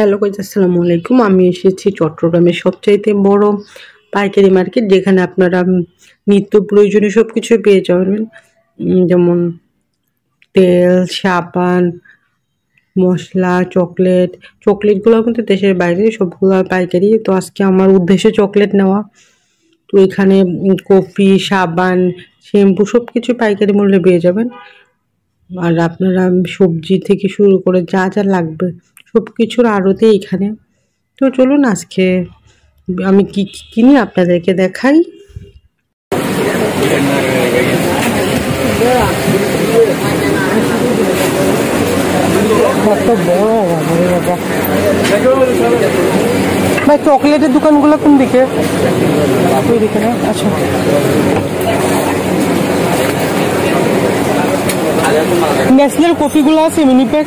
Hello guys, আসসালামু আলাইকুম। আমি এসেছি চট্টগ্রামের সবচাইতে বড় পাইকারি মার্কেট, যেখানে আপনারা নিত্য প্রয়োজনীয় সব কিছুই পেয়ে যাবেন। যেমন তেল, সাবান, মশলা, চকলেটগুলো কিন্তু দেশের বাইরে, সবগুলো পাইকারি। তো আজকে আমার উদ্দেশ্য চকলেট নেওয়া। তো এখানে কফি, সাবান, শ্যাম্পু সব কিছু পাইকারি মূল্যে পেয়ে যাবেন। আর আপনারা সবজি থেকে শুরু করে যা যা লাগবে সব কিছুর আড়তে এখানে। তো চলুন আজকে আমি কি কি কিনি আপনাদেরকে দেখাই। ভাই, চকলেটের দোকানগুলো কোন দিকে? ওই দিকে না? আচ্ছা, নেসলের কফিগুলো আছে মিনি প্যাক।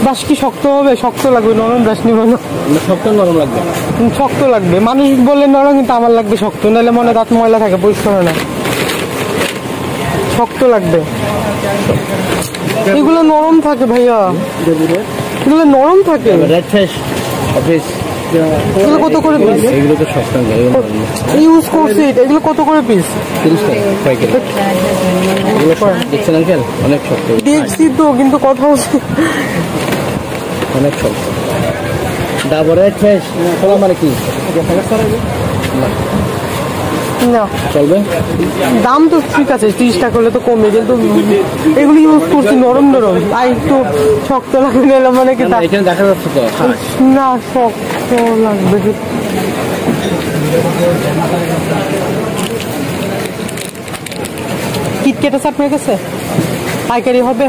বাস কি শক্ত হবে? শক্ত লাগবে, নরম ব্রাশ নিব না। শক্ত নরম লাগবে? শক্ত লাগবে। মানুষ বলে নরম, কিন্তু আমার লাগবে শক্ত, নাহলে মনে দাঁত ময়লা থাকে, পরিষ্কার হয় না। শক্ত লাগবে। এগুলো নরম থাকে ভাইয়া, এগুলো নরম থাকে। এগুলো কত করে পিস? এগুলো তো শক্ত ইউজ করছি। এগুলো কত করে পিস? 30 টাকা। দেখছেন আঙ্কেল, অনেক শক্ত। দেখছি তো, কিন্তু কথা হচ্ছে অনেক শক্ত। ডাবর রেড ফ্রেশ খোলা মানে কি না চলবে? দাম তো ঠিক আছে, 30 টাকা হলে তো কমে, কিন্তু এগুলো ইউজ করছি নরম নরম, আর একটু শক্ত লাগবে না মানে কি? এখানে দেখা যাচ্ছে তো না, শক্ত লাগবে। কিটক্যাট আছে আপনার কাছে? পাইকারি হবে?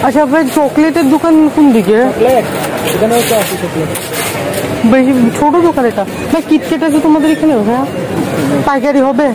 আচ্ছা, আপনার চকলেটের দোকান কোন দিকে? বেশি ছোট দোকান এটা না? কিটক্যাট আছে তোমাদের এখানে? হ্যাঁ, পাইকারি হবে?